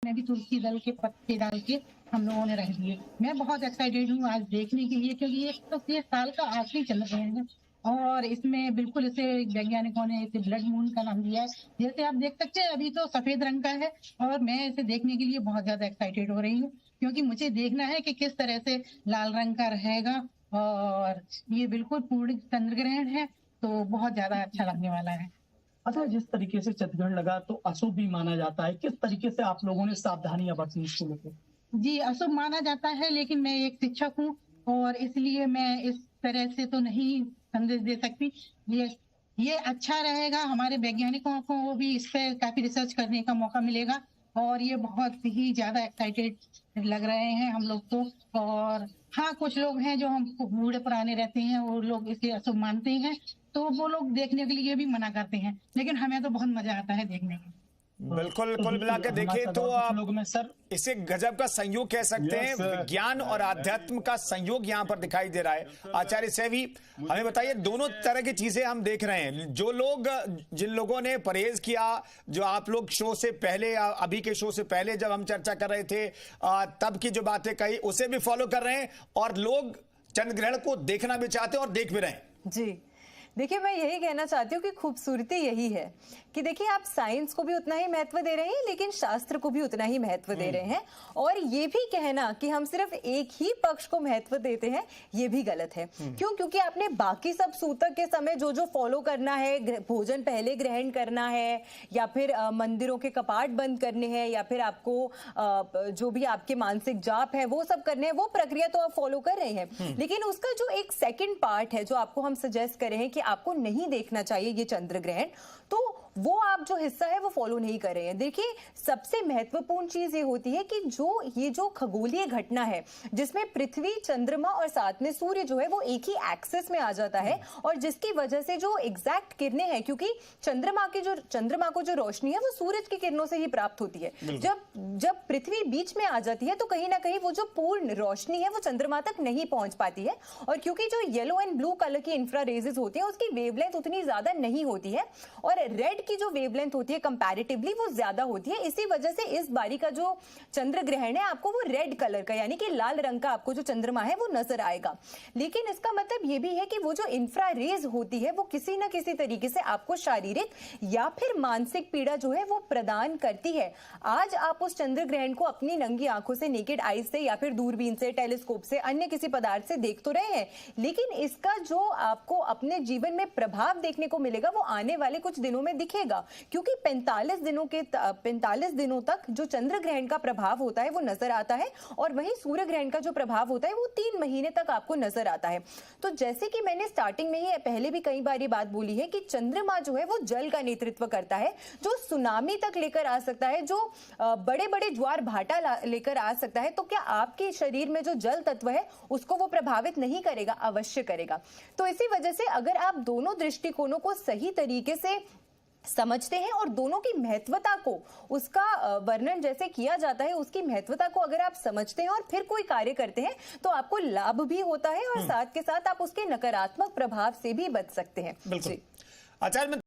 में भी तुलसी दल के पत्ते डाल के हम लोगों ने रख दिए। मैं बहुत एक्साइटेड हूँ आज देखने के लिए, क्योंकि ये साल का आखिरी चंद्र ग्रहण है और इसमें बिल्कुल इसे वैज्ञानिकों ने इसे ब्लड मून का नाम दिया है। जैसे आप देख सकते हैं अभी तो सफेद रंग का है और मैं इसे देखने के लिए बहुत ज्यादा एक्साइटेड हो रही हूँ, क्योंकि मुझे देखना है कि किस तरह से लाल रंग का रहेगा। और ये बिल्कुल पूर्ण चंद्र ग्रहण है, तो बहुत ज्यादा अच्छा लगने वाला है। अच्छा, जिस तरीके से चंद्रग्रहण लगा तो अशुभ भी माना जाता है, किस तरीके से आप लोगों ने सावधानियां बरती इसको लेकर? जी, अशुभ माना जाता है, लेकिन मैं एक शिक्षक हूँ और इसलिए मैं इस तरह से तो नहीं संदेश दे सकती। ये अच्छा रहेगा, हमारे वैज्ञानिकों को भी इस पे काफी रिसर्च करने का मौका मिलेगा और ये बहुत ही ज्यादा एक्साइटेड लग रहे हैं हम लोग तो। और हाँ, कुछ लोग हैं जो हम बूढ़े पुराने रहते हैं, वो लोग इसे अशुभ मानते हैं, तो वो लोग देखने के लिए भी मना करते हैं, लेकिन हमें तो बहुत मजा आता है देखने में। बिल्कुल, कुल मिलाकर देखिए तो आप लोग में सर इसे गजब का संयोग कह सकते हैं। विज्ञान और आध्यात्म का संयोग यहाँ पर दिखाई दे रहा है। आचार्य सेवी, हमें बताइए, दोनों तरह की चीजें हम देख रहे हैं। जो लोग, जिन लोगों ने परहेज किया, जो आप लोग शो से पहले, अभी के शो से पहले जब हम चर्चा कर रहे थे तब की जो बातें कही उसे भी फॉलो कर रहे हैं, और लोग चंद्र ग्रहण को देखना भी चाहते हैं और देख भी रहे हैं। जी देखिए, मैं यही कहना चाहती हूँ कि खूबसूरती यही है कि देखिए, आप साइंस को भी उतना ही महत्व दे रहे हैं लेकिन शास्त्र को भी उतना ही महत्व दे रहे हैं। और ये भी कहना कि हम सिर्फ एक ही पक्ष को महत्व देते हैं, ये भी गलत है। क्यों? क्योंकि आपने बाकी सब सूतक के समय जो जो फॉलो करना है, भोजन पहले ग्रहण करना है, या फिर मंदिरों के कपाट बंद करने हैं, या फिर आपको जो भी आपके मानसिक जाप है वो सब करने हैं, वो प्रक्रिया तो आप फॉलो कर रहे हैं। लेकिन उसका जो एक सेकेंड पार्ट है जो आपको हम सजेस्ट करें हैं कि आपको नहीं देखना चाहिए ये चंद्र ग्रहण, तो वो आप जो हिस्सा है वो फॉलो नहीं कर रहे हैं। देखिए, सबसे महत्वपूर्ण चीज ये होती है कि ये जो खगोलीय घटना है जिसमें पृथ्वी, चंद्रमा और साथ में सूर्य जो है वो एक ही एक्सिस में आ जाता है, और जिसकी वजह से जो एग्जैक्ट किरणें हैं, क्योंकि चंद्रमा को जो रोशनी है वो सूरज की किरणों से ही प्राप्त होती है। जब पृथ्वी बीच में आ जाती है तो कहीं ना कहीं वो जो पूर्ण रोशनी है वो चंद्रमा तक नहीं पहुंच पाती है। और क्योंकि जो येलो एंड ब्लू कलर की इंफ्रा रेजेस होती है उसकी वेवलेंथ उतनी ज्यादा नहीं होती है, और रेड की जो वेवलेंथ होती है कंपैरेटिवली वो ज्यादा होती है। इसी वजह से इस बारी का जो चंद्र ग्रहण है आपको वो रेड कलर का, यानी कि लाल रंग का आपको जो चंद्रमा है वो नजर आएगा। लेकिन इसका मतलब ये भी है कि वो जो इंफ्रा रेज होती है वो किसी ना किसी तरीके से आपको शारीरिक या फिर मानसिक पीड़ा जो है वो प्रदान करती है। आज आप उस चंद्र ग्रहण को अपनी नंगी आंखों से, नेकेड आईज से या फिर दूरबीन से, टेलीस्कोप से, अन्य किसी पदार्थ से देख तो रहे हैं, लेकिन इसका जो आपको अपने जीवन में प्रभाव देखने को मिलेगा वो आने वाले कुछ दिनों में दिखेगा। क्योंकि 45 दिनों तक जो चंद्र ग्रहण का प्रभाव होता है वो नजर आता है, और वहीं सूर्य ग्रहण का जो प्रभाव होता है वो 3 महीने तक आपको नजर आता है। तो जैसे कि मैंने स्टार्टिंग में ही पहले भी कई बार ये बात बोली है कि चंद्रमा जो है वो जल का नेतृत्व करता है, जो सुनामी तक लेकर आ सकता है, जो बड़े बड़े ज्वार भाटा लेकर आ सकता है। तो क्या आपके शरीर में जो जल तत्व है उसको वो प्रभावित नहीं करेगा? अवश्य करेगा। तो इसी वजह से अगर आप दोनों दृष्टिकोणों को सही तरीके से समझते हैं और दोनों की महत्वता को, उसका वर्णन जैसे किया जाता है उसकी महत्वता को अगर आप समझते हैं और फिर कोई कार्य करते हैं तो आपको लाभ भी होता है और साथ के साथ आप उसके नकारात्मक प्रभाव से भी बच सकते हैं। बिल्कुल। आचार्य